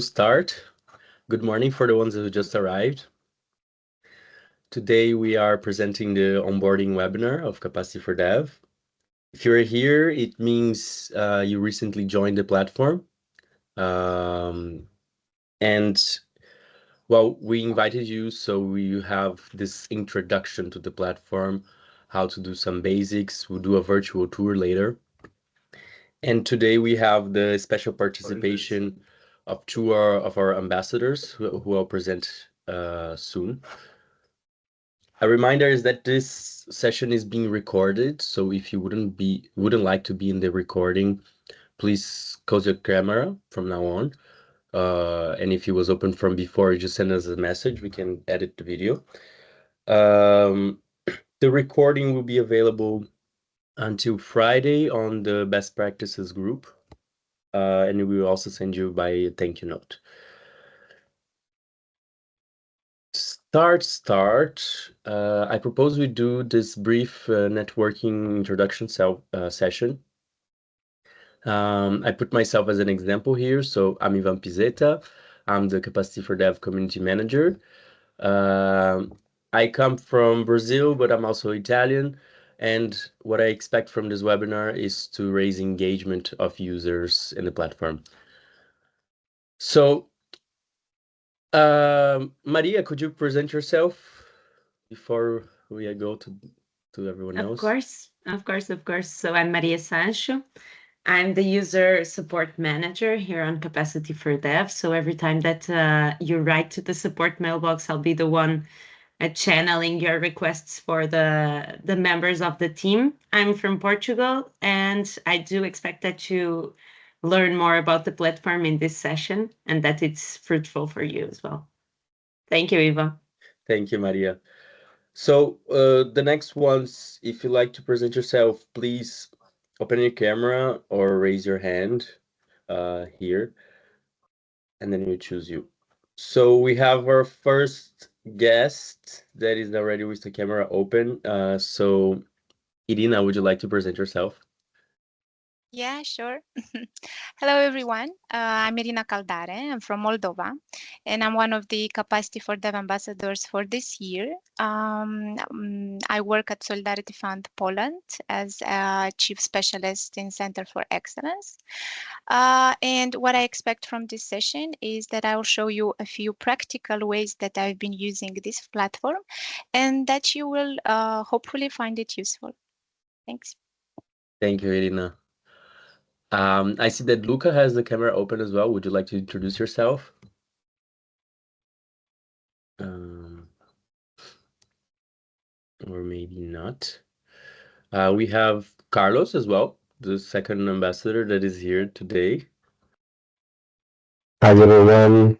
Start. Good morning for the ones who just arrived. Today we are presenting the onboarding webinar of Capacity4dev. If you're here, it means you recently joined the platform. We invited you so you have this introduction to the platform, how to do some basics. We'll do a virtual tour later. And today we have the special participation of two of our ambassadors who I'll present soon. A reminder is that this session is being recorded, so if you wouldn't like to be in the recording, please close your camera from now on. And if it was open from before, you just send us a message. We can edit the video. The recording will be available until Friday on the best practices group, and we will also send you by a thank you note. I propose we do this brief networking introduction session. I put myself as an example here. So I'm Ivan Pizeta. I'm the Capacity4dev community manager. I come from Brazil, but I'm also Italian. And what I expect from this webinar is to raise engagement of users in the platform. So, Maria, could you present yourself before we go to everyone else? Of course. So I'm Maria Sancho. I'm the user support manager here on Capacity4dev. So every time that you write to the support mailbox, I'll be the one channeling your requests for the members of the team. I'm from Portugal, and I do expect that you learn more about the platform in this session and that it's fruitful for you as well. Thank you, Eva. Thank you, Maria. So the next ones, if you like to present yourself, please open your camera or raise your hand here, and then we choose you. So we have our first guest that is already with the camera open. So Irina, would you like to present yourself? Yeah, sure. Hello, everyone. I'm Irina Caldare. I'm from Moldova, and I'm one of the Capacity4dev ambassadors for this year. I work at Solidarity Fund Poland as a chief specialist in Center for Excellence. And what I expect from this session is that I will show you a few practical ways that I've been using this platform and that you will hopefully find it useful. Thanks. Thank you, Irina. I see that Luca has the camera open as well. Would you like to introduce yourself? Or maybe not. We have Carlos as well, the second ambassador that is here today. Hi, everyone.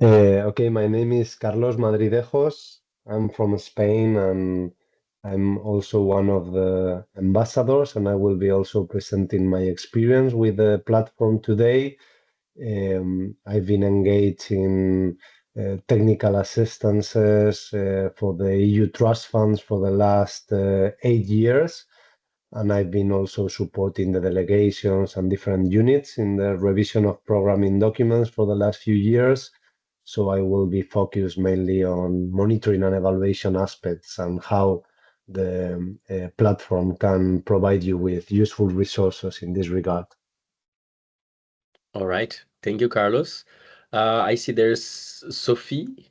Okay, my name is Carlos Madridejos. I'm from Spain, and I'm also one of the ambassadors, and I will be also presenting my experience with the platform today. I've been engaged in technical assistances for the EU trust funds for the last 8 years, and I've been also supporting the delegations and different units in the revision of programming documents for the last few years. So I will be focused mainly on monitoring and evaluation aspects and how the platform can provide you with useful resources in this regard. All right. Thank you, Carlos. I see there's Sophie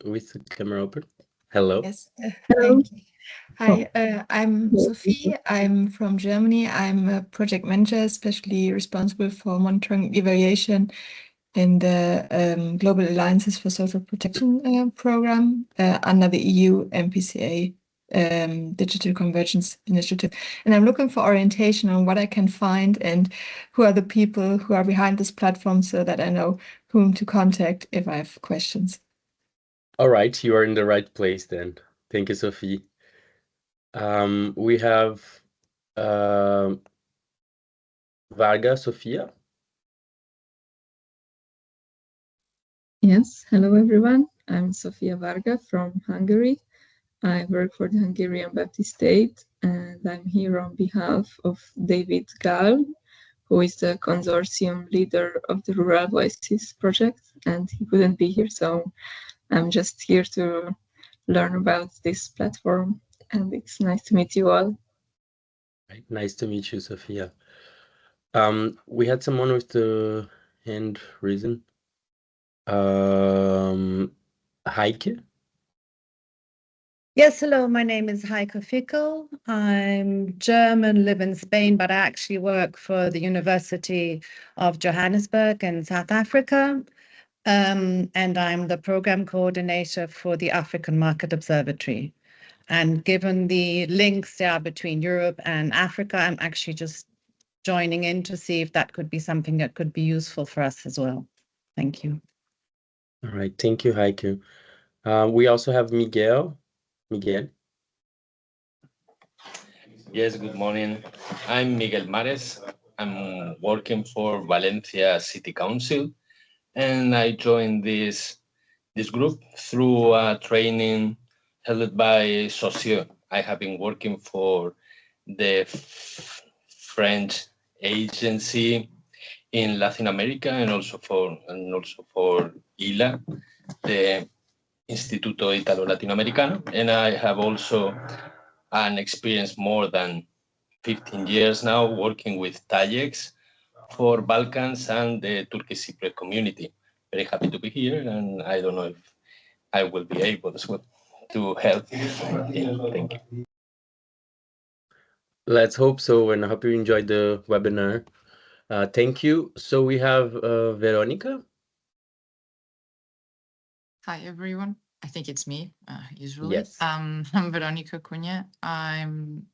with the camera open. Hello. Yes, thank you. Hi, I'm Sophie. I'm from Germany. I'm a project manager, especially responsible for monitoring evaluation in the Global Alliances for Social Protection program under the EU MPCA Digital Convergence Initiative. And I'm looking for orientation on what I can find and who are the people who are behind this platform so that I know whom to contact if I have questions. All right, you are in the right place then. Thank you, Sophie. We have Varga Sofia. Yes, hello everyone. I'm Sofia Varga from Hungary. I work for the Hungarian Baptist State, and I'm here on behalf of David Gall, who is the consortium leader of the Rural Voices project, and he couldn't be here, so I'm just here to learn about this platform, and it's nice to meet you all. Right. Nice to meet you, Sophia. We had someone with the hand risen. Heike? Yes, hello, my name is Heike Fickel. I'm German, live in Spain, but I actually work for the University of Johannesburg in South Africa. And I'm the program coordinator for the African Market Observatory. And given the links there between Europe and Africa, I'm actually just joining in to see if that could be something that could be useful for us as well. Thank you. All right, thank you, Heike. We also have Miguel. Miguel? Yes, good morning. I'm Miguel Mares. I'm working for Valencia City Council, and I joined this group through a training held by Socio. I have been working for the French agency in Latin America and also for ILA, the Instituto Italo Latinoamericano, and I have also an experience more than 15 years now working with TAIEX for Balkans and the Turkish Cypriot community. Very happy to be here, and I don't know if I will be able as well to help. Thank you. Let's hope so, and I hope you enjoyed the webinar. Thank you. So we have Veronica. Hi, everyone. I think it's me, usually. Yes. I'm Veronica Cunha. I'm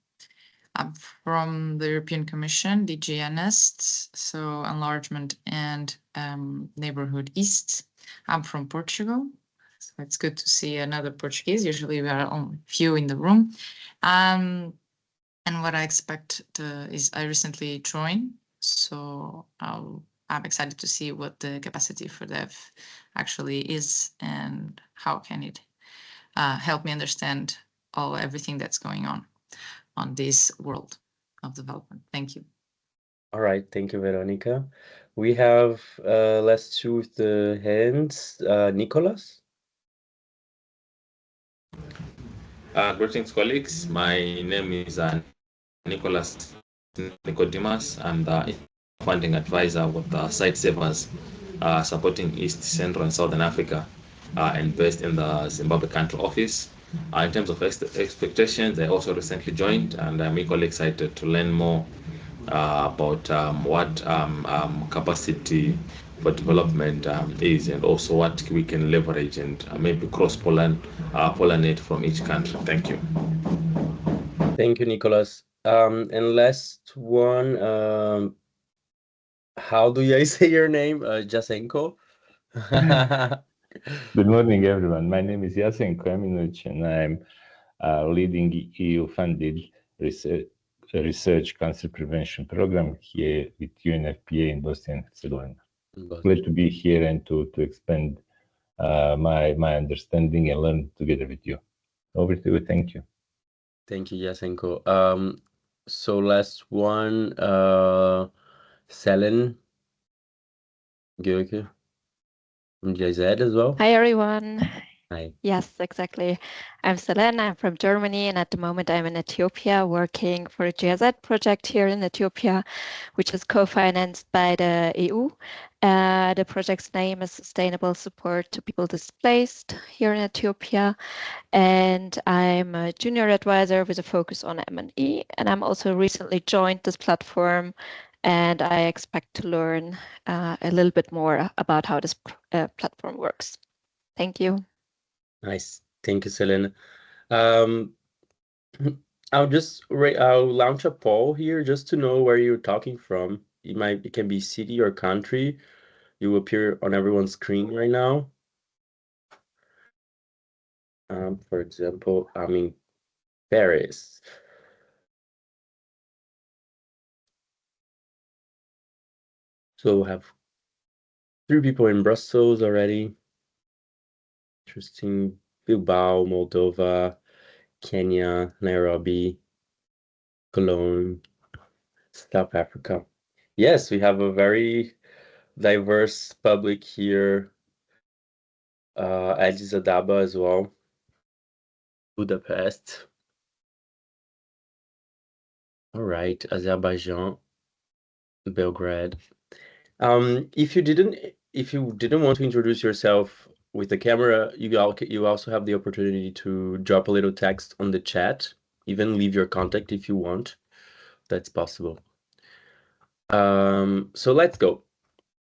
from the European Commission, DG NEST, so Enlargement and Neighborhood East. I'm from Portugal, so it's good to see another Portuguese. Usually we are only few in the room. And what I expect is I recently joined, so I'm excited to see what the Capacity4dev actually is and how can it help me understand everything that's going on this world of development. Thank you. All right, thank you, Veronica. We have let's choose the hands. Nicholas. Greetings, colleagues. My name is Nicholas Nicodemus. I'm the funding advisor with the Site Savers supporting East, Central, and Southern Africa and based in the Zimbabwe country office. In terms of expectations, I also recently joined, and I'm equally excited to learn more about what capacity for development is, and also what we can leverage and maybe pollinate from each country. Thank you. Thank you, Nicholas. And last one, how do I say your name? Jasenko? Good morning, everyone. My name is Jasenko Aminovic, and I'm leading EU-funded research cancer prevention program here with UNFPA in Bosnia and Herzegovina. Glad to be here and to expand my understanding and learn together with you. Over to you. Thank you. Thank you, Jasenko. So last one, Selen Göke from GIZ as well. Hi, everyone. Hi. Yes, exactly. I'm Selen. I'm from Germany, and at the moment I'm in Ethiopia working for a GIZ project here in Ethiopia, which is co-financed by the EU. The project's name is Sustainable Support to People Displaced here in Ethiopia. And I'm a junior advisor with a focus on M&E, and I'm also recently joined this platform, and I expect to learn a little bit more about how this platform works. Thank you. Nice. Thank you, Selena. I'll launch a poll here just to know where you're talking from. It can be city or country. You will appear on everyone's screen right now. For example, I'm in Paris. So we have 3 people in Brussels already. Interesting. Bilbao, Moldova, Kenya, Nairobi, Cologne, South Africa. Yes, we have a very diverse public here. Addis Ababa as well. Budapest. All right, Azerbaijan, Belgrade. If you didn't want to introduce yourself with the camera, you also have the opportunity to drop a little text on the chat, even leave your contact if you want. That's possible. So let's go.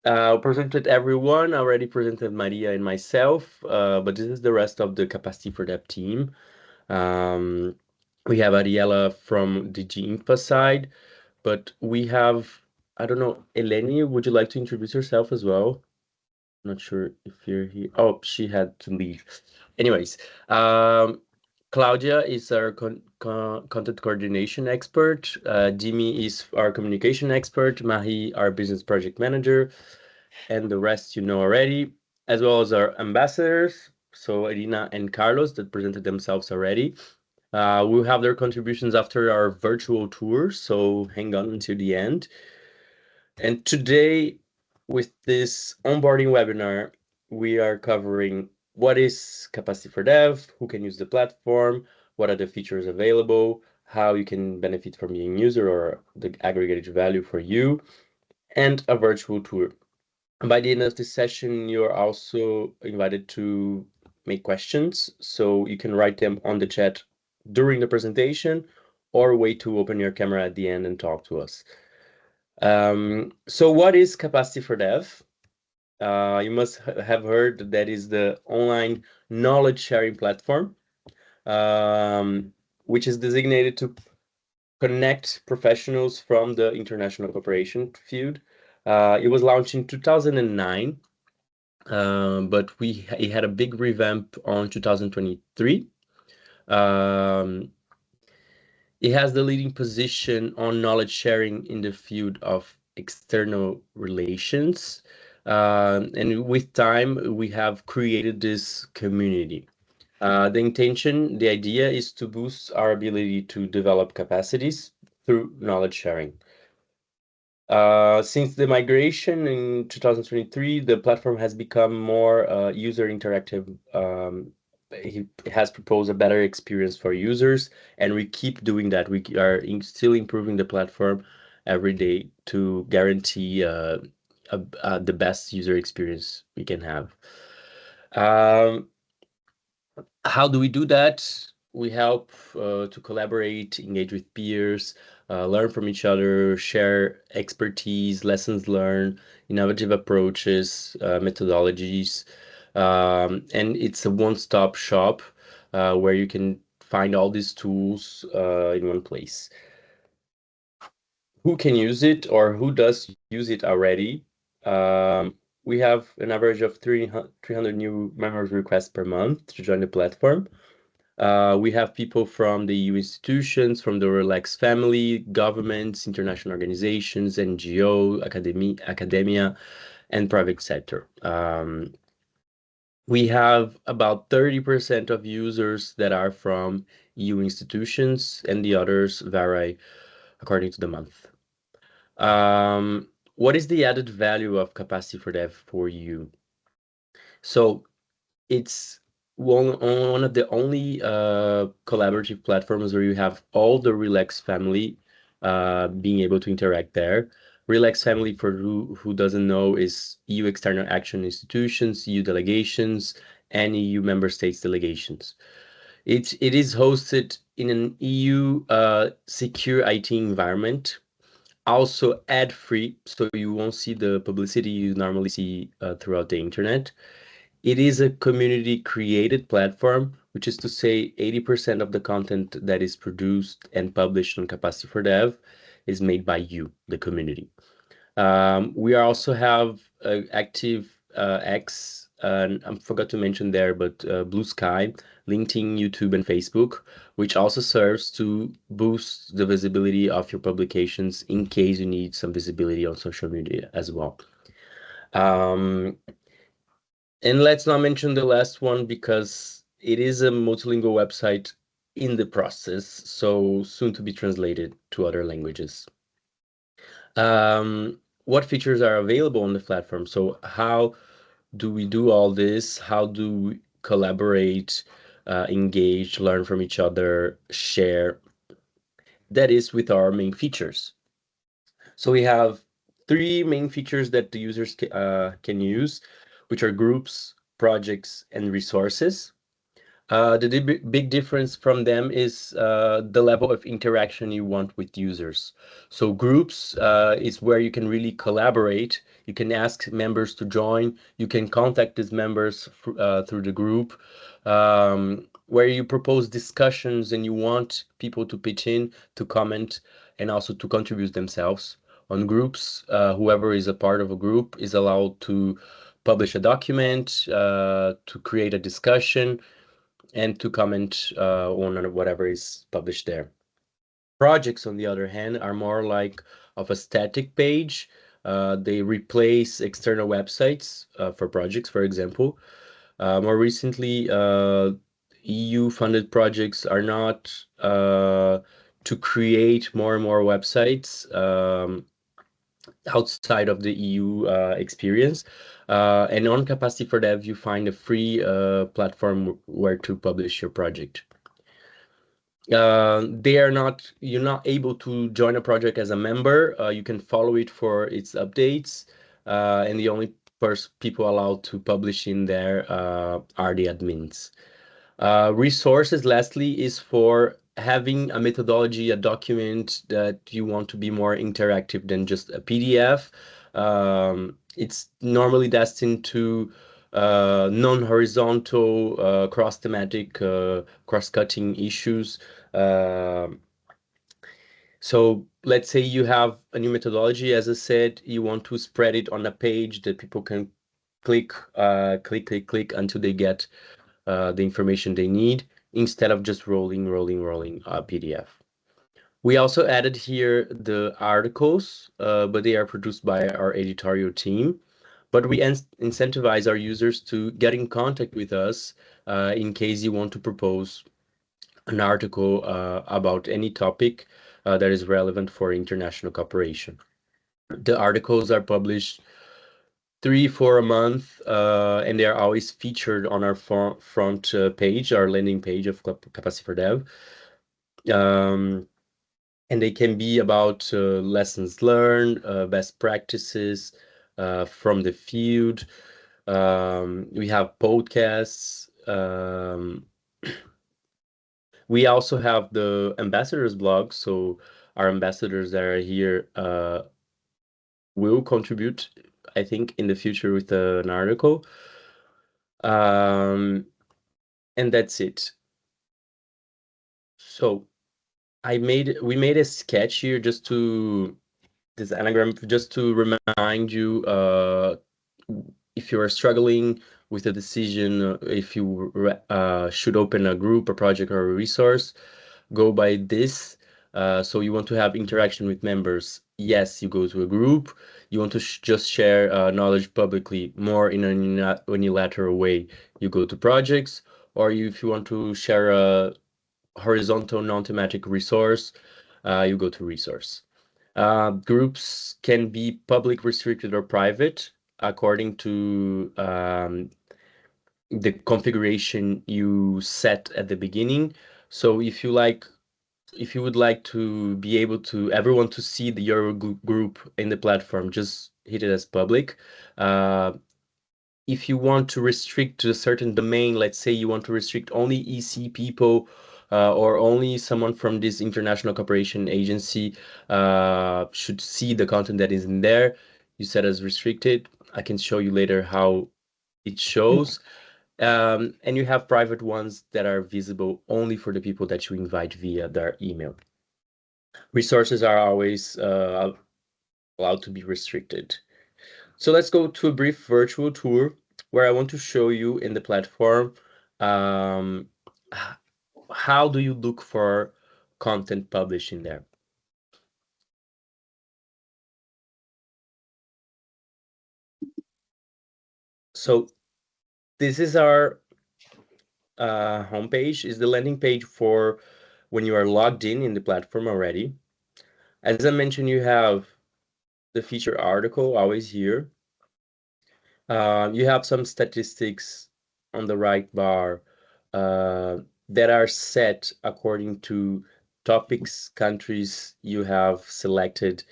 Presented everyone, already presented Maria and myself, but this is the rest of the Capacity4dev team. We have Ariella from the G-Infa side, but we have, I don't know, Eleni, would you like to introduce yourself as well? Not sure if you're here. Oh, she had to leave. Anyways, Claudia is our content coordination expert. Jimmy is our communication expert. Mahi, our business project manager. And the rest you know already, as well as our ambassadors. So Irina and Carlos that presented themselves already. We'll have their contributions after our virtual tour, so hang on until the end. And today, with this onboarding webinar, we are covering what is Capacity4dev, who can use the platform, what are the features available, how you can benefit from being a user or the aggregated value for you, and a virtual tour. And by the end of this session, you're also invited to make questions, so you can write them on the chat during the presentation or wait to open your camera at the end and talk to us. So what is Capacity4dev? You must have heard that is the online knowledge sharing platform, which is designated to connect professionals from the international cooperation field. It was launched in 2009, but it had a big revamp on 2023. It has the leading position on knowledge sharing in the field of external relations. And with time, we have created this community. The idea is to boost our ability to develop capacities through knowledge sharing. Since the migration in 2023, the platform has become more user interactive. It has proposed a better experience for users, and we keep doing that. We are still improving the platform every day to guarantee the best user experience we can have. How do we do that? We help to collaborate, engage with peers, learn from each other, share expertise, lessons learned, innovative approaches, methodologies. And it's a one-stop shop where you can find all these tools in one place. Who can use it or who does use it already? We have an average of 300 new members requests per month to join the platform. We have people from the EU institutions, from the Relax family, governments, international organizations, NGO, academia, and private sector. We have about 30% of users that are from EU institutions, and the others vary according to the month. What is the added value of Capacity4dev for you? So it's one of the only collaborative platforms where you have all the Relax family being able to interact there. Relax family, for who doesn't know, is EU external action institutions, EU delegations, and EU member states delegations. It is hosted in an EU secure IT environment, also ad-free, so you won't see the publicity you normally see throughout the internet. It is a community-created platform, which is to say 80% of the content that is produced and published on Capacity4dev is made by you, the community. We also have active X, and I forgot to mention there, but Blue Sky, LinkedIn, YouTube, and Facebook, which also serves to boost the visibility of your publications in case you need some visibility on social media as well. And let's not mention the last one because it is a multilingual website in the process, so soon to be translated to other languages. What features are available on the platform? So how do we do all this? How do we collaborate, engage, learn from each other, share? That is with our main features. So we have three main features that the users can use, which are groups, projects, and resources. The big difference from them is the level of interaction you want with users. So groups is where you can really collaborate. You can ask members to join. You can contact these members through the group, where you propose discussions and you want people to pitch in, to comment, and also to contribute themselves. On groups, whoever is a part of a group is allowed to publish a document, to create a discussion, and to comment on whatever is published there. Projects, on the other hand, are more like of a static page. They replace external websites for projects, for example. More recently, EU-funded projects are not to create more and more websites outside of the EU experience. And on Capacity4dev, you find a free platform where to publish your project. You're not able to join a project as a member. You can follow it for its updates, and the only people allowed to publish in there are the admins. Resources, lastly, is for having a methodology, a document that you want to be more interactive than just a PDF. It's normally destined to non-horizontal, cross-thematic, cross-cutting issues. So let's say you have a new methodology, as I said, you want to spread it on a page that people can click until they get the information they need, instead of just rolling PDF. We also added here the articles, but they are produced by our editorial team. But we incentivize our users to get in contact with us in case you want to propose an article about any topic that is relevant for international cooperation. The articles are published 3-4 a month, and they are always featured on our front page, our landing page of Capacity4dev. And they can be about lessons learned, best practices from the field. We have podcasts. We also have the ambassadors blog, so our ambassadors that are here will contribute, I think, in the future with an article. And that's it. So we made a sketch here just to this anagram, just to remind you if you are struggling with a decision, if you should open a group, a project, or a resource, go by this. So you want to have interaction with members, yes, you go to a group. You want to just share knowledge publicly, more in a unilateral way, you go to projects. Or if you want to share a horizontal non-thematic resource, you go to resource. Groups can be public, restricted, or private according to the configuration you set at the beginning. So if you would like to be able to everyone to see your group in the platform, just hit it as public. If you want to restrict to a certain domain, let's say you want to restrict only EC people, or only someone from this international cooperation agency should see the content that is in there, you set as restricted. I can show you later how it shows. And you have private ones that are visible only for the people that you invite via their email. Resources are always allowed to be restricted. So let's go to a brief virtual tour where I want to show you in the platform how do you look for content published in there. So this is our homepage, is the landing page for when you are logged in the platform already. As I mentioned, you have the feature article, always here. You have some statistics on the right bar that are set according to topics, countries you have selected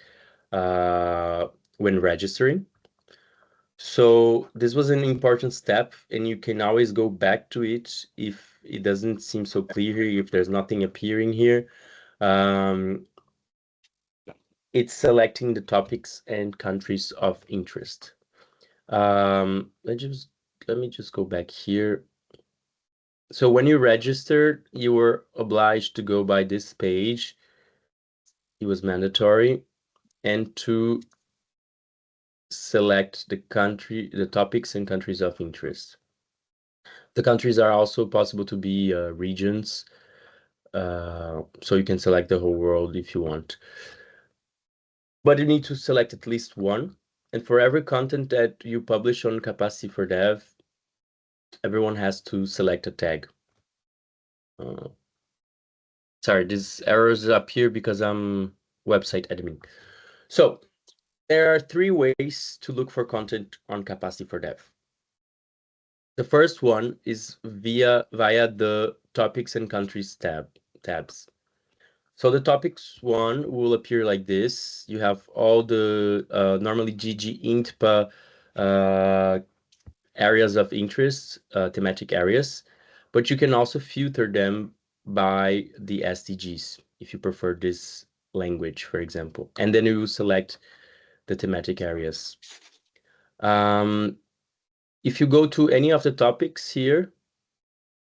when registering. So this was an important step, and you can always go back to it if it doesn't seem so clear here, if there's nothing appearing here. It's selecting the topics and countries of interest. Let me just go back here. So when you registered, you were obliged to go by this page. It was mandatory, and to select the country, the topics and countries of interest. The countries are also possible to be regions, so you can select the whole world if you want. But you need to select at least one. And for every content that you publish on Capacity4dev, everyone has to select a tag. Sorry, these errors appear because I'm website admin. So there are 3 ways to look for content on Capacity4dev. The first one is via the topics and countries tabs. So the topics one will appear like this. You have all the normally GG INTPA areas of interest, thematic areas, but you can also filter them by the SDGs if you prefer this language, for example, and then you will select the thematic areas. If you go to any of the topics here,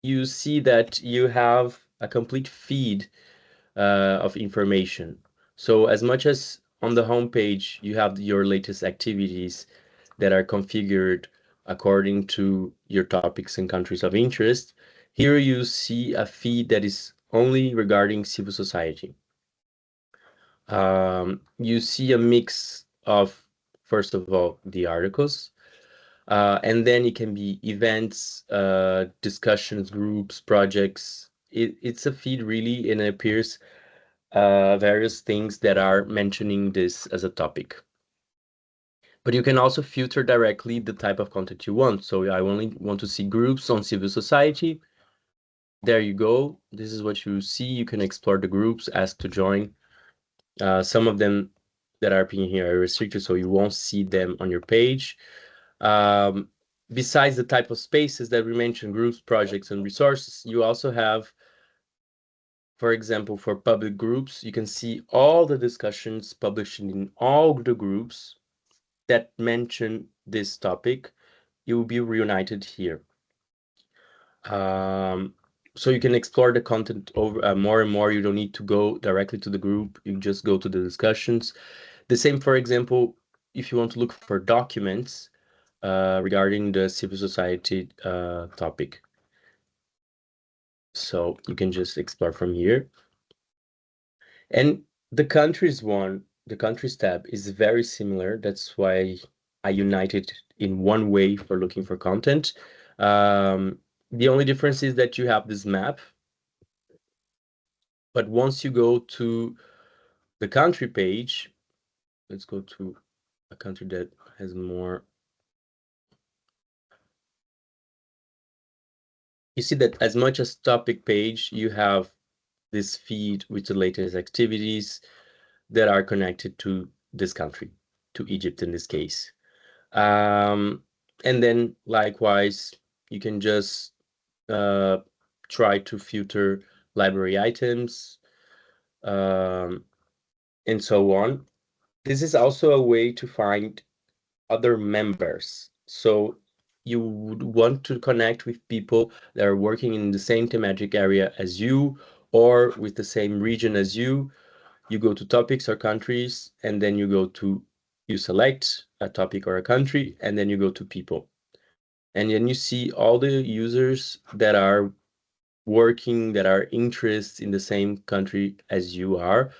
you see that you have a complete feed of information. So as much as on the home page you have your latest activities that are configured according to your topics and countries of interest, here you see a feed that is only regarding civil society. You see a mix of, first of all, the articles, and then it can be events, discussions, groups, projects. It's a feed really, and it appears various things that are mentioning this as a topic. But you can also filter directly the type of content you want. So I only want to see groups on civil society. There you go. This is what you see. You can explore the groups, ask to join. Some of them that are appearing here are restricted, so you won't see them on your page. Besides the type of spaces that we mentioned, groups, projects, and resources, you also have, for example, for public groups, you can see all the discussions published in all the groups that mention this topic. You will be reunited here. So you can explore the content over more and more. You don't need to go directly to the group. You just go to the discussions. The same, for example, if you want to look for documents regarding the civil society topic. So you can just explore from here. And the countries one, the countries tab is very similar. That's why I united in one way for looking for content. The only difference is that you have this map, but once you go to the country page, let's go to a country that has more. You see that as much as topic page, you have this feed with the latest activities that are connected to this country, to Egypt in this case. And then likewise, you can just try to filter library items and so on. This is also a way to find other members. So you would want to connect with people that are working in the same thematic area as you or with the same region as you. You go to topics or countries, and then you select a topic or a country, and then you go to people. And then you see all the users that are working, that are interested in the same country as you are.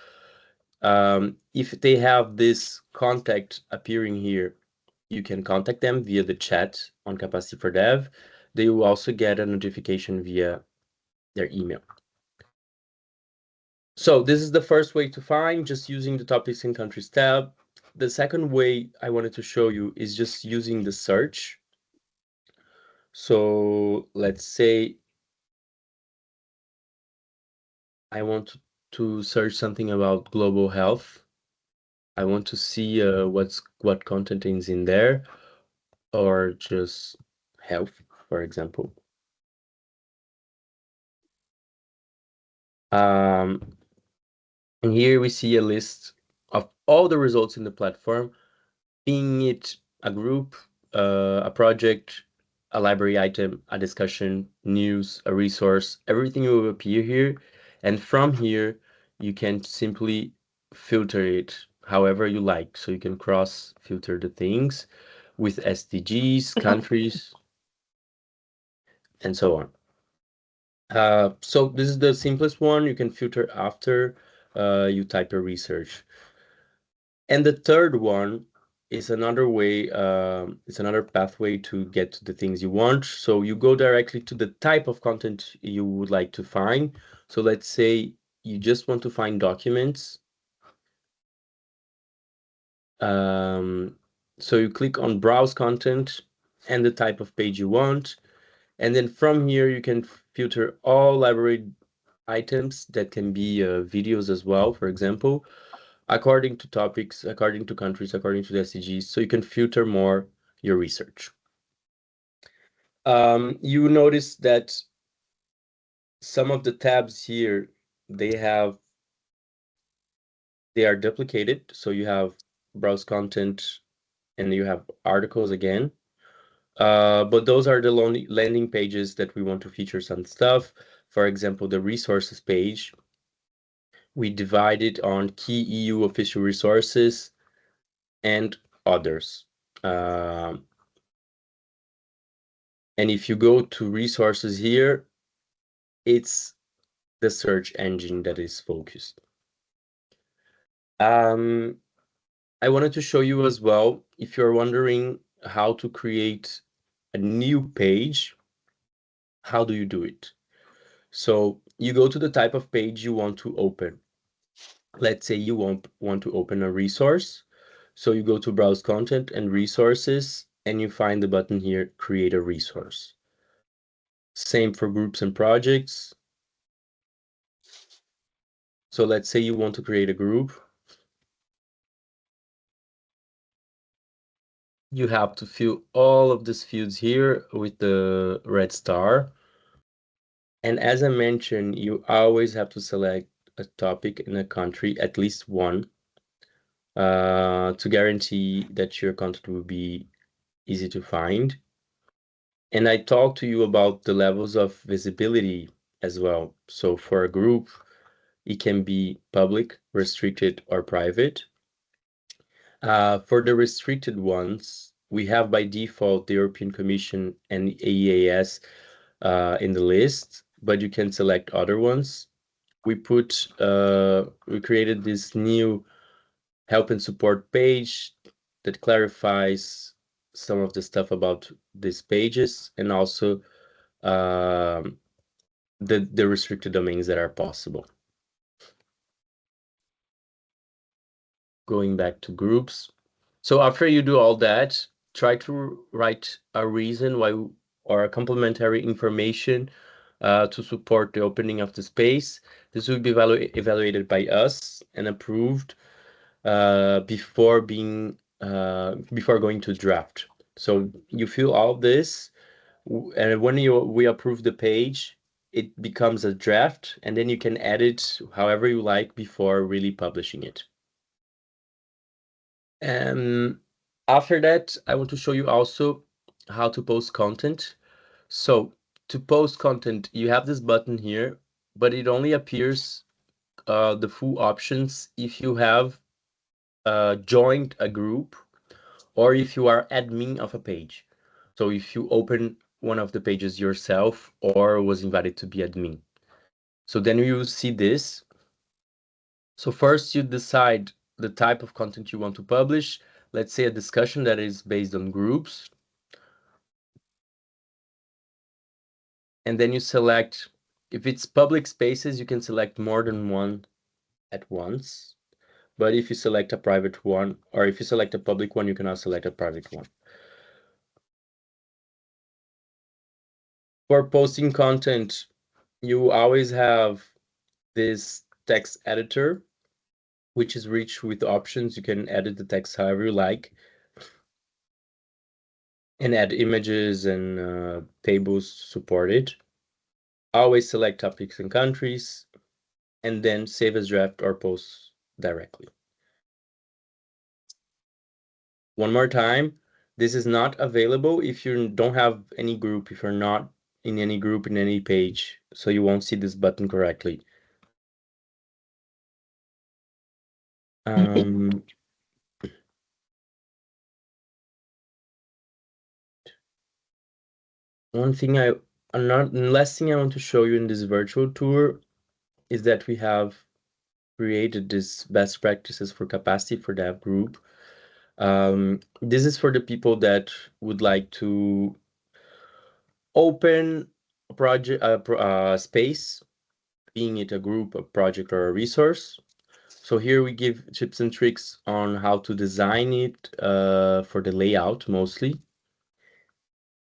If they have this contact appearing here, you can contact them via the chat on Capacity4dev. They will also get a notification via their email. So this is the first way to find, just using the topics and countries tab. the second way I wanted to show you is just using the search. So let's say I want to search something about global health. I want to see what content is in there, or just health, for example. And here we see a list of all the results in the platform, being it a group, a project, a library item, a discussion, news, a resource, everything will appear here. And from here, you can simply filter it however you like. So you can cross filter the things with SDGs, countries, and so on. So this is the simplest one. You can filter after you type your research. And the third one is another way, it's another pathway to get to the things you want. So you go directly to the type of content you would like to find. So let's say you just want to find documents. So you click on browse content and the type of page you want. And then from here, you can filter all library items that can be videos as well, for example, according to topics, according to countries, according to the SDGs, so you can filter more your research. You notice that some of the tabs here, they are duplicated. So you have browse content and you have articles again. But those are the landing pages that we want to feature some stuff. For example, the resources page, we divide it on key EU official resources and others. And if you go to resources here, it's the search engine that is focused. I wanted to show you as well, if you're wondering how to create a new page, how do you do it? So you go to the type of page you want to open. Let's say you want to open a resource. So you go to browse content and resources, and you find the button here, create a resource. Same for groups and projects. So let's say you want to create a group. You have to fill all of these fields here with the red star. And as I mentioned, you always have to select a topic in a country, at least one, to guarantee that your content will be easy to find. And I talked to you about the levels of visibility as well. So for a group, it can be public, restricted, or private. For the restricted ones, we have by default the European Commission and EEAS in the list, but you can select other ones. We created this new help and support page that clarifies some of the stuff about these pages, and also the restricted domains that are possible. Going back to groups. So after you do all that, try to write a reason why, or a complementary information to support the opening of the space. This will be evaluated by us and approved before going to draft. So you fill all this, and when we approve the page, it becomes a draft, and then you can edit however you like before really publishing it. After that, I want to show you also how to post content. So to post content, you have this button here, but it only appears the full options if you have joined a group or if you are admin of a page. So if you open one of the pages yourself or was invited to be admin. So then you see this. So first you decide the type of content you want to publish. Let's say a discussion that is based on groups. And then you select, if it's public spaces, you can select more than one at once. but if you select a private one, or if you select a public one, you cannot select a private one. For posting content, you always have this text editor, which is rich with options. You can edit the text however you like, and add images and tables to support it. Always select topics and countries, and then save as draft or post directly. One more time, this is not available if you don't have any group, if you're not in any group in any page, so you won't see this button correctly. Last thing I want to show you in this virtual tour is that we have created this best practices for Capacity4dev group. This is for the people that would like to open a project, space, being it a group, a project, or a resource. So here we give tips and tricks on how to design it for the layout mostly.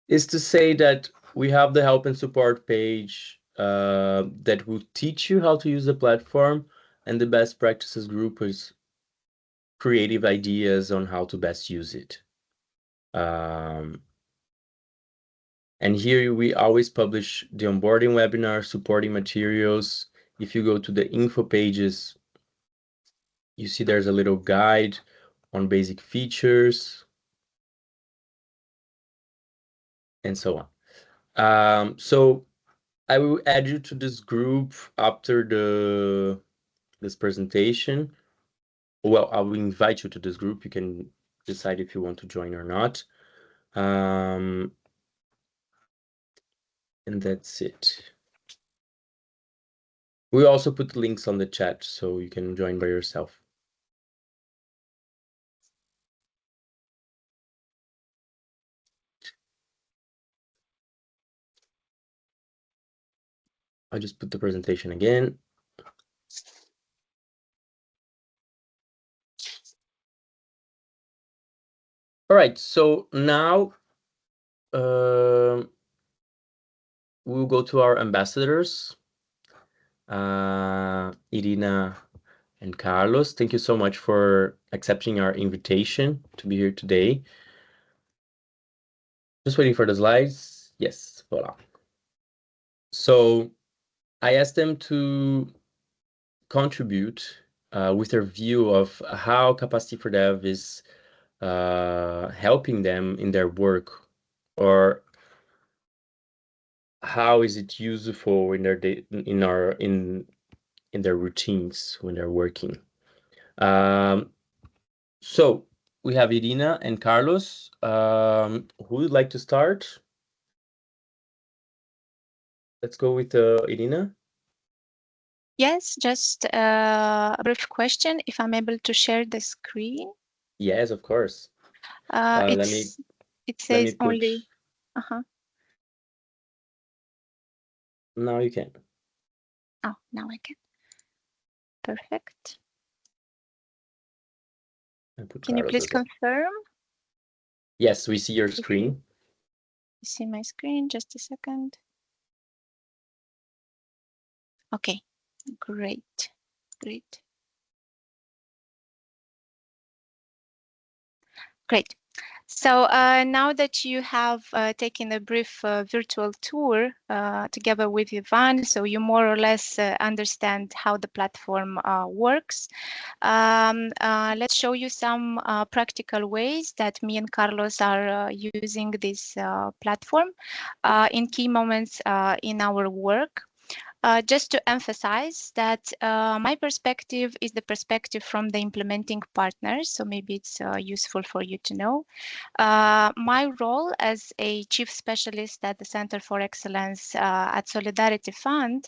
Is to say that we have the help and support page that will teach you how to use the platform, and the best practices group is creative ideas on how to best use it. And here we always publish the onboarding webinar, supporting materials. If you go to the info pages, you see there's a little guide on basic features and so on. So I will add you to this group after this presentation. Well, I will invite you to this group. You can decide if you want to join or not. And that's it. We also put links on the chat so you can join by yourself. I just put the presentation again. All right, so now we'll go to our ambassadors, Irina and Carlos. Thank you so much for accepting our invitation to be here today. Just waiting for the slides. Yes, voila. So I asked them to contribute with their view of how Capacity4dev is helping them in their work, or how is it useful in their in their routines when they're working. So we have Irina and Carlos. Who would like to start? Let's go with Irina. Yes, just a brief question. If I'm able to share the screen. Yes, of course. It says only. Now you can. Oh, now I can. Perfect. Can you please confirm? Yes, we see your screen. You see my screen? Just a second. Okay, great, great. Great. So now that you have taken a brief virtual tour together with Ivan, so you more or less understand how the platform works, let's show you some practical ways that me and Carlos are using this platform in key moments in our work. Just to emphasize that my perspective is the perspective from the implementing partners, so maybe it's useful for you to know. My role as a chief specialist at the Center for Excellence at Solidarity Fund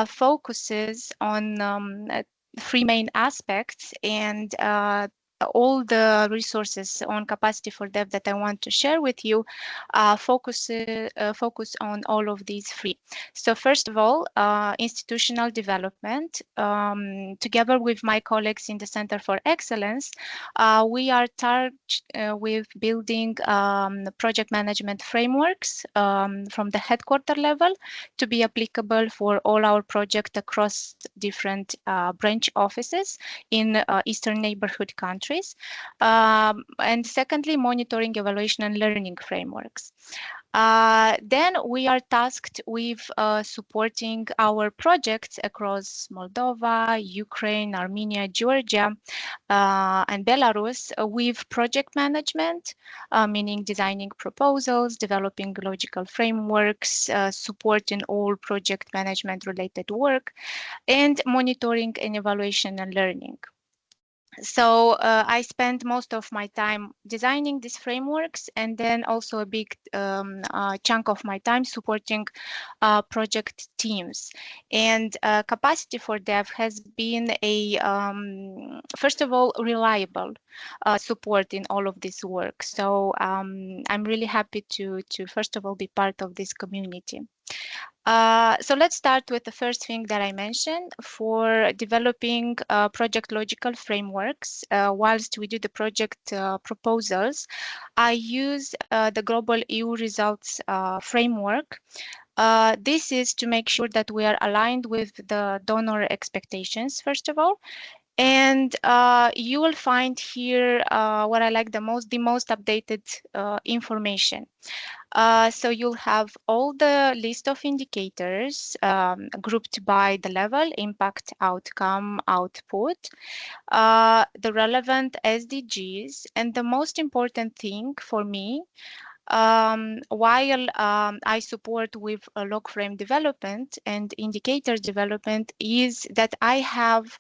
focuses on three main aspects, and all the resources on Capacity4dev that I want to share with you focus on all of these three. So first of all, institutional development. Together with my colleagues in the Center for Excellence, we are charged with building project management frameworks from the headquarter level to be applicable for all our projects across different branch offices in Eastern Neighborhood countries. And secondly, monitoring, evaluation, and learning frameworks. Then we are tasked with supporting our projects across Moldova, Ukraine, Armenia, Georgia, and Belarus with project management, meaning designing proposals, developing logical frameworks, supporting all project management related work, and monitoring and evaluation and learning. So I spend most of my time designing these frameworks, and then also a big chunk of my time supporting project teams. And Capacity4dev has been a, first of all, reliable support in all of this work. So I'm really happy to first of all be part of this community. So let's start with the first thing that I mentioned for developing project logical frameworks. Whilst we do the project proposals, I use the Global EU Results framework. This is to make sure that we are aligned with the donor expectations, first of all. And you will find here what I like the most updated information. So you'll have all the list of indicators grouped by the level, impact, outcome, output, the relevant SDGs, and the most important thing for me, while I support with log frame development and indicator development, is that I have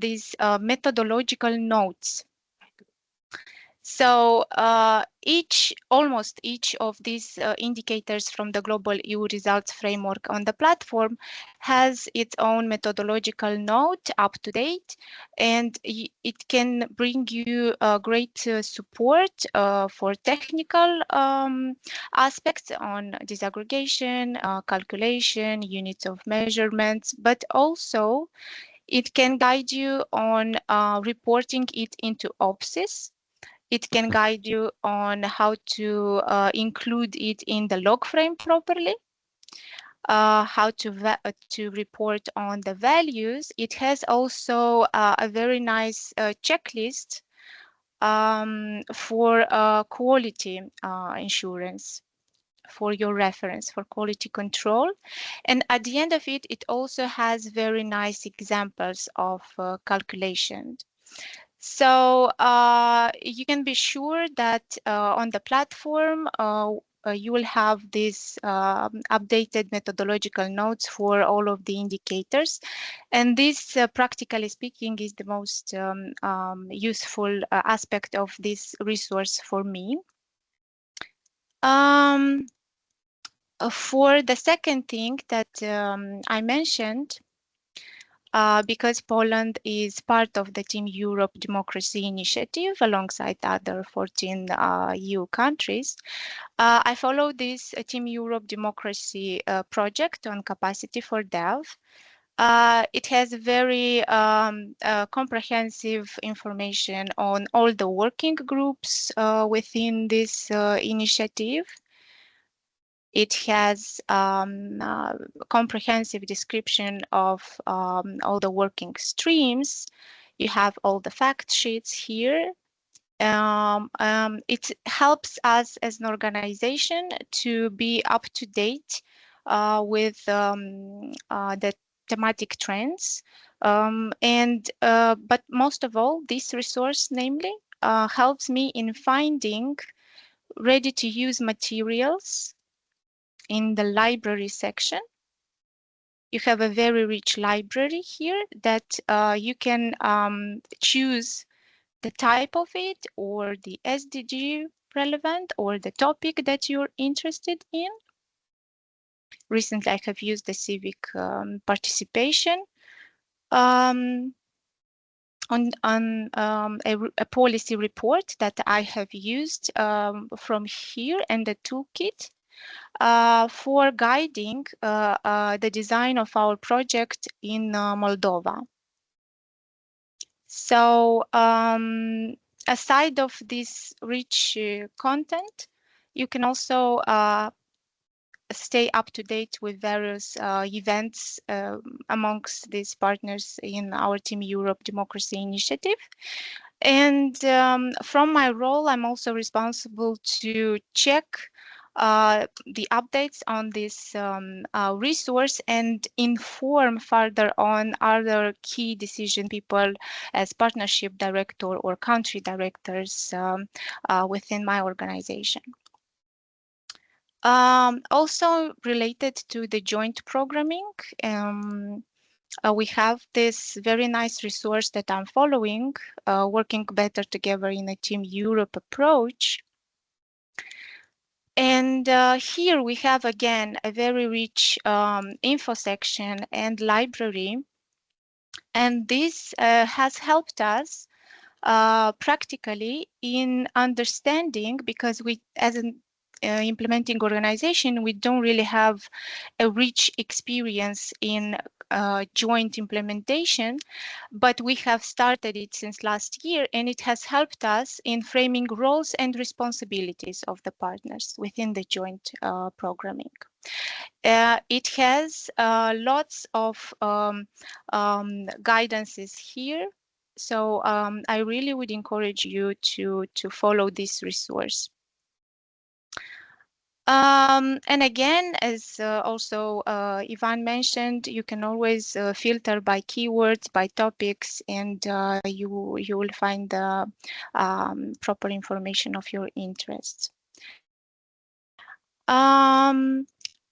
these methodological notes. So almost each of these indicators from the Global EU Results Framework on the platform has its own methodological note up to date, and it can bring you great support for technical aspects on disaggregation, calculation, units of measurements, but also it can guide you on reporting it into OPSIS. It can guide you on how to include it in the log frame properly, how to report on the values. It has also a very nice checklist for quality insurance, for your reference, for quality control. And at the end of it, it also has very nice examples of calculation. So you can be sure that on the platform, you will have these updated methodological notes for all of the indicators. And this, practically speaking, is the most useful aspect of this resource for me. For the second thing that I mentioned, because Poland is part of the Team Europe Democracy Initiative alongside other 14 EU countries, I follow this Team Europe Democracy project on Capacity4dev. It has very comprehensive information on all the working groups within this initiative. It has a comprehensive description of all the working streams. You have all the fact sheets here. It helps us as an organization to be up to date with the thematic trends. But most of all, this resource, namely, helps me in finding ready-to-use materials in the library section. You have a very rich library here that you can choose the type of it or the SDG relevant or the topic that you're interested in. Recently, I have used the civic participation. on a policy report that I have used from here and the toolkit for guiding the design of our project in Moldova. So aside of this rich content, you can also stay up to date with various events amongst these partners in our Team Europe Democracy Initiative. And from my role, I'm also responsible to check the updates on this resource and inform further on other key decision people as partnership director or country directors within my organization. Also related to the joint programming, we have this very nice resource that I'm following, working better together in a Team Europe approach. And here we have again a very rich info section and library. And this has helped us practically in understanding, because we, as an implementing organization, we don't really have a rich experience in joint implementation, but we have started it since last year, and it has helped us in framing roles and responsibilities of the partners within the joint programming. It has lots of guidances here. So I really would encourage you to follow this resource. And again, as also Ivan mentioned, you can always filter by keywords, by topics, and you will find the proper information of your interests.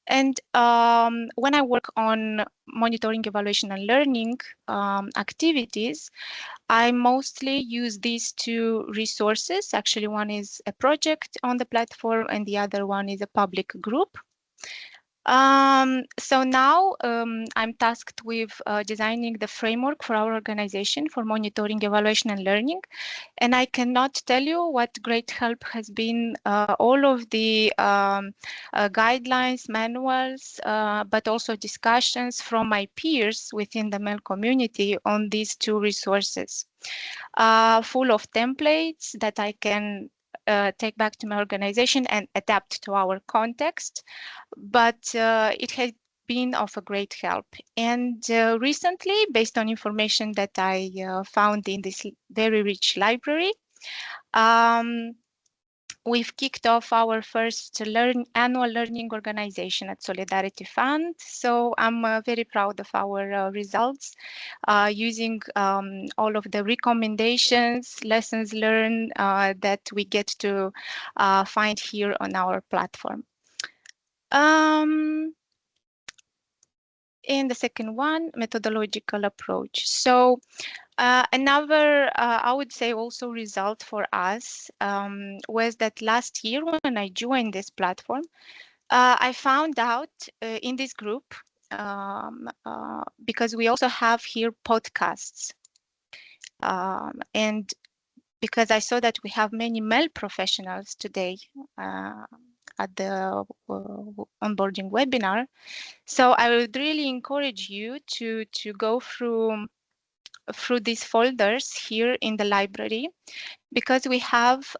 And when I work on monitoring, evaluation, and learning activities, I mostly use these two resources. Actually, one is a project on the platform and the other one is a public group. So now I'm tasked with designing the framework for our organization for monitoring, evaluation, and learning. And I cannot tell you what great help has been all of the guidelines, manuals, but also discussions from my peers within the MEL community on these two resources, full of templates that I can take back to my organization and adapt to our context. But it has been of a great help. And recently, based on information that I found in this very rich library, we've kicked off our first annual learning organization at Solidarity Fund. So I'm very proud of our results, using all of the recommendations, lessons learned that we get to find here on our platform. And the second one, methodological approach. So another, I would say also result for us was that last year when I joined this platform, I found out in this group, because we also have here podcasts. And because I saw that we have many male professionals today at the onboarding webinar. So I would really encourage you to go through these folders here in the library, because we have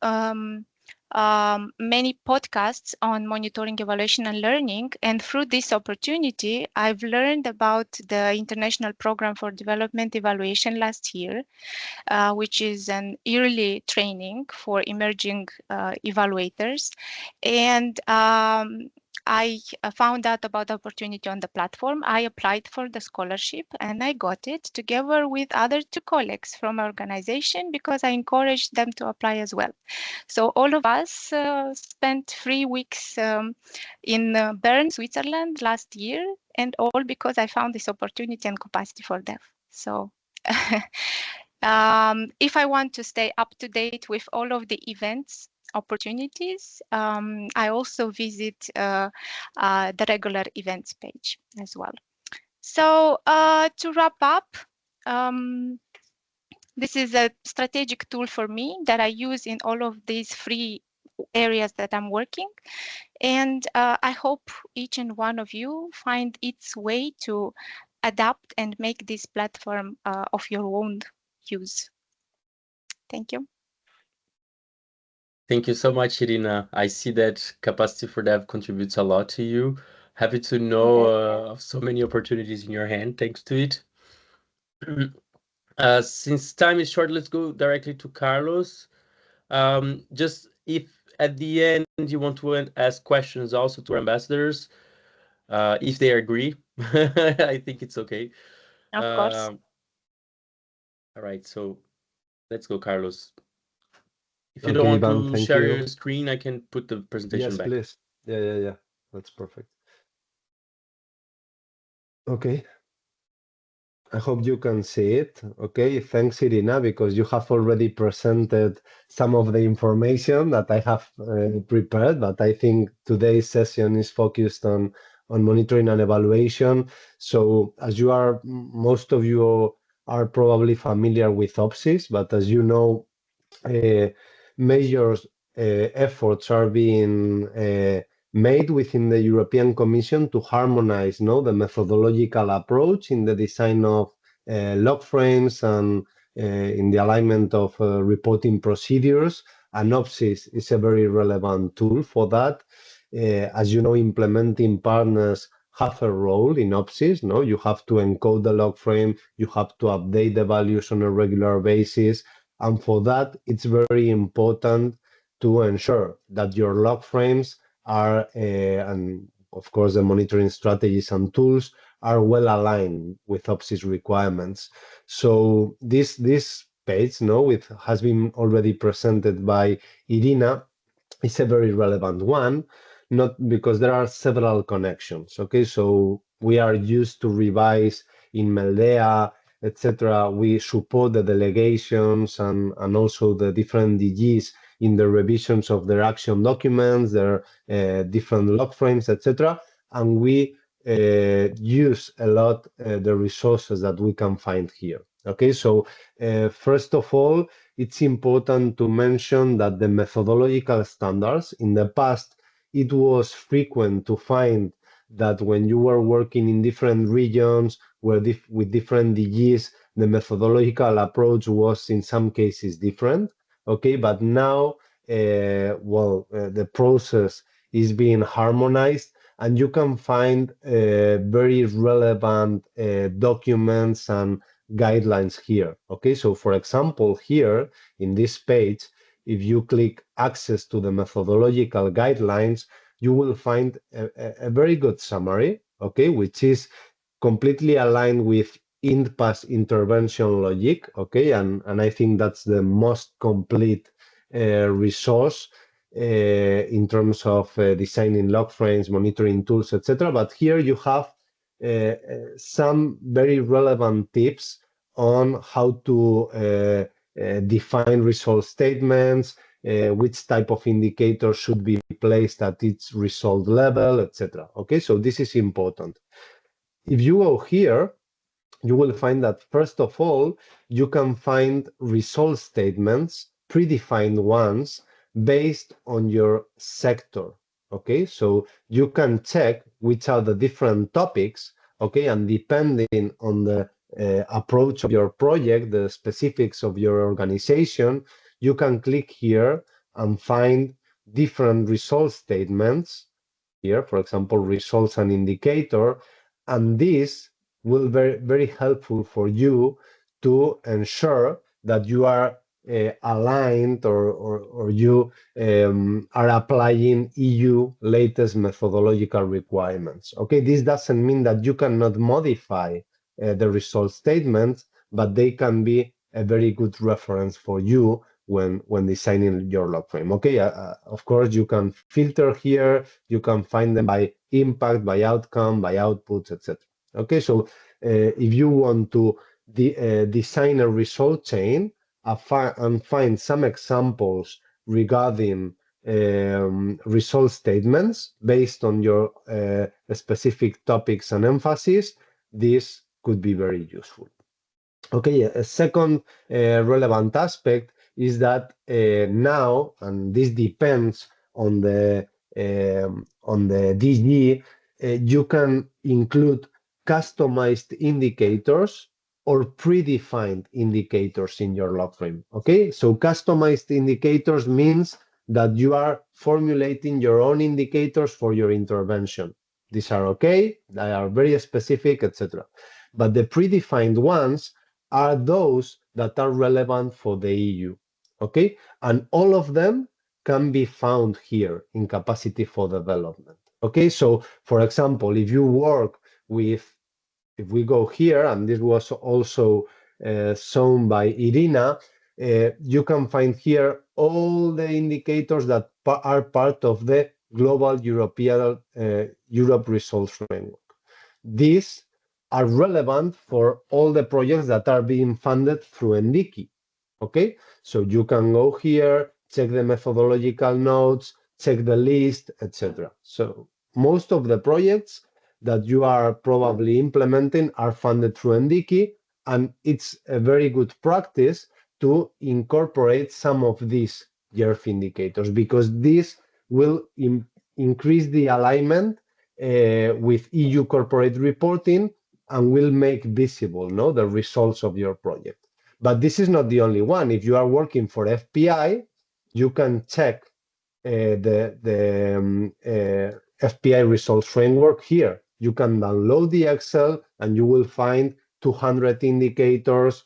many podcasts on monitoring, evaluation, and learning. And through this opportunity, I've learned about the International Program for Development Evaluation last year, which is an yearly training for emerging evaluators. And I found out about the opportunity on the platform. I applied for the scholarship and I got it together with other two colleagues from our organization, because I encouraged them to apply as well. So all of us spent 3 weeks in Bern, Switzerland last year, and all because I found this opportunity and Capacity4dev. So if I want to stay up to date with all of the events, opportunities, I also visit the regular events page as well. So to wrap up, This is a strategic tool for me that I use in all of these free areas that I'm working. And I hope each and one of you find its way to adapt and make this platform of your own use. Thank you. Thank you so much, Irina. I see that Capacity4dev contributes a lot to you. Happy to know of so many opportunities in your hand thanks to it. Since time is short, let's go directly to Carlos. Just if at the end you want to ask questions also to our ambassadors, if they agree, I think it's okay. Of course. All right, so let's go, Carlos. If you Okay, don't want Ivan, to thank share you. your screen, I can put the presentation Yes, back. please. Yeah. That's perfect. Okay. I hope you can see it. Okay, thanks, Irina, because you have already presented some of the information that I have prepared, but I think today's session is focused on monitoring and evaluation. So as you are, most of you are probably familiar with OPSIS, but as you know, major efforts are being made within the European Commission to harmonize the methodological approach in the design of log frames and in the alignment of reporting procedures. And OPSIS is a very relevant tool for that. As you know, implementing partners have a role in OPSIS. You have to encode the log frame, you have to update the values on a regular basis. And for that, it's very important to ensure that your log frames are, and of course, the monitoring strategies and tools are well aligned with OPSIS requirements. So this page, it has been already presented by Irina, is a very relevant one, not because there are several connections. Okay, so we are used to revise in Meldea, etc. We support the delegations and also the different DGs in the revisions of their action documents, their different log frames, etc. And we use a lot the resources that we can find here. Okay, so first of all, it's important to mention that the methodological standards in the past, it was frequent to find that when you were working in different regions with different DGs, the methodological approach was in some cases different. Okay, but now, the process is being harmonized and you can find very relevant documents and guidelines here. Okay, so for example, here in this page, if you click access to the methodological guidelines, you will find a very good summary, okay, which is completely aligned with in-pass intervention logic, okay, and I think that's the most complete resource in terms of designing log frames, monitoring tools, etc. But here you have some very relevant tips on how to define result statements, which type of indicator should be placed at each result level, etc. Okay, so this is important. If you go here, you will find that first of all, you can find result statements, predefined ones, based on your sector. Okay, so you can check which are the different topics, okay, and depending on the approach of your project, the specifics of your organization, you can click here and find different result statements here, for example, results and indicator, and this will be very helpful for you to ensure that you are aligned or you are applying EU latest methodological requirements. Okay, this doesn't mean that you cannot modify the result statements, but they can be a very good reference for you when designing your log frame. Okay, of course, you can filter here, you can find them by impact, by outcome, by outputs, etc. Okay, so if you want to design a result chain and find some examples regarding result statements based on your specific topics and emphasis, this could be very useful. Okay, a second relevant aspect is that now, and this depends on the DG, you can include customized indicators or predefined indicators in your log frame. Okay, so customized indicators means that you are formulating your own indicators for your intervention. These are okay, they are very specific, etc. But the predefined ones are those that are relevant for the EU. Okay, and all of them can be found here in capacity for development. Okay, so for example, if you work with, if we go here, and this was also shown by Irina, you can find here all the indicators that are part of the global European Europe Results Framework. These are relevant for all the projects that are being funded through NDICI. Okay, so you can go here, check the methodological notes, check the list, etc. So most of the projects that you are probably implementing are funded through NDICI, and it's a very good practice to incorporate some of these YERF indicators, because this will increase the alignment with EU corporate reporting and will make visible the results of your project. But this is not the only one. If you are working for FPI, you can check the FPI results framework here. You can download the Excel and you will find 200 indicators.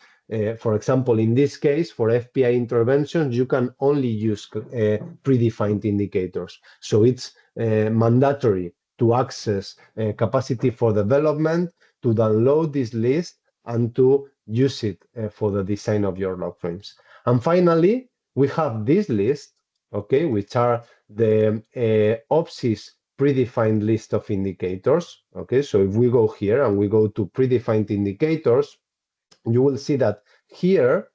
For example, in this case, for FPI interventions, you can only use predefined indicators. So it's mandatory to access capacity for development, to download this list, and to use it for the design of your log frames. And finally, we have this list, okay, which are the OPSIS predefined list of indicators. Okay, so if we go here and we go to predefined indicators, you will see that here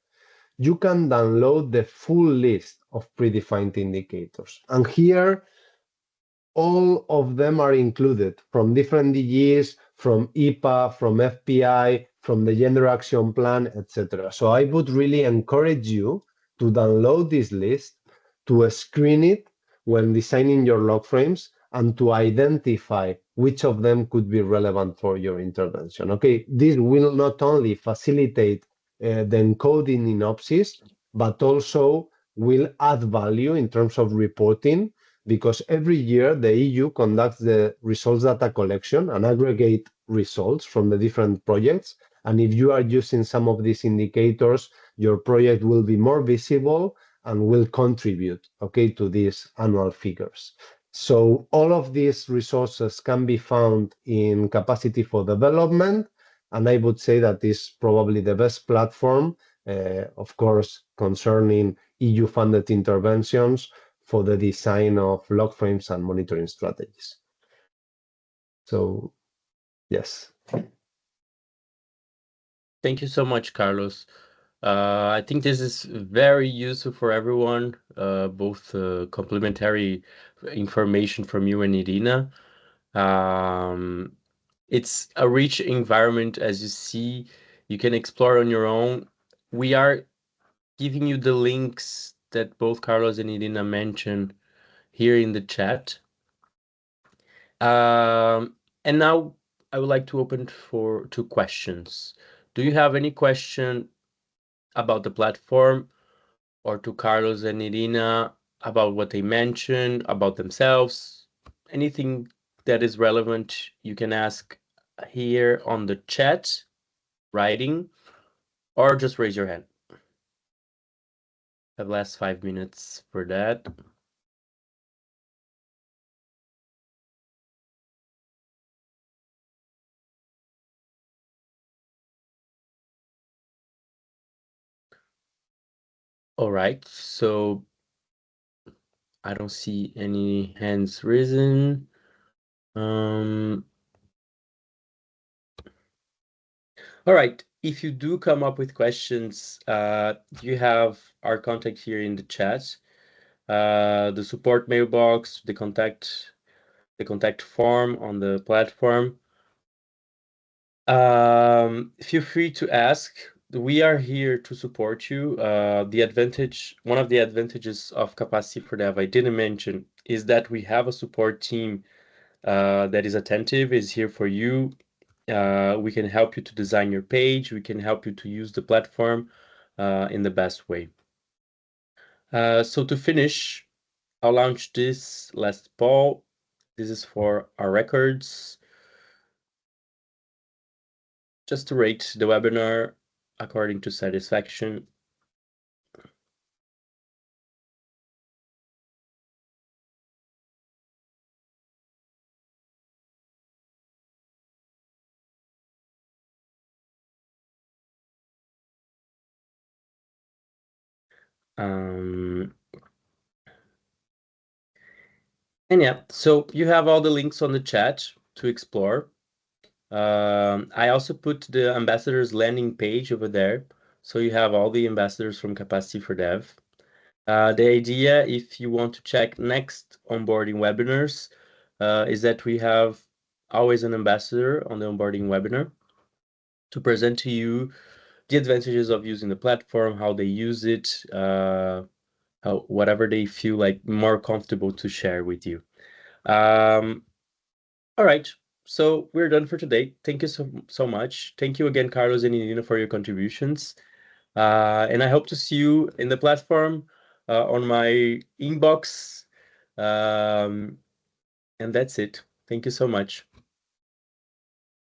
you can download the full list of predefined indicators. And here, all of them are included from different DGs, from IPA, from FPI, from the Gender Action Plan, etc. So I would really encourage you to download this list, to screen it when designing your log frames, and to identify which of them could be relevant for your intervention. Okay, this will not only facilitate the encoding in OPSIS, but also will add value in terms of reporting, because every year the EU conducts the results data collection and aggregate results from the different projects. And if you are using some of these indicators, your project will be more visible and will contribute, okay, to these annual figures. So all of these resources can be found in Capacity for Development, and I would say that is probably the best platform, of course, concerning EU-funded interventions for the design of log frames and monitoring strategies. So, yes. Thank you so much, Carlos. I think this is very useful for everyone, both complementary information from you and Irina. It's a rich environment, as you see. You can explore on your own. We are giving you the links that both Carlos and Irina mentioned here in the chat. And now I would like to open to questions. Do you have any question about the platform, or to Carlos and Irina about what they mentioned, about themselves? Anything that is relevant, you can ask here on the chat, writing, or just raise your hand. Have last 5 minutes for that. All right, so I don't see any hands risen. All right, if you do come up with questions, you have our contact here in the chat, the support mailbox, the contact form on the platform. Feel free to ask. we are here to support you. One of the advantages of Capacity4dev I didn't mention is that we have a support team that is attentive, is here for you. We can help you to design your page. We can help you to use the platform in the best way. So to finish, I'll launch this last poll. This is for our records. Just to rate the webinar according to satisfaction. And yeah, so you have all the links on the chat to explore. I also put the ambassadors landing page over there. So you have all the ambassadors from Capacity4dev. The idea, if you want to check next onboarding webinars, is that we have always an ambassador on the onboarding webinar to present to you the advantages of using the platform, how they use it, whatever they feel like more comfortable to share with you. All right, so we're done for today. Thank you so much. Thank you again, Carlos and Irina, for your contributions. And I hope to see you in the platform on my inbox. And that's it. Thank you so much.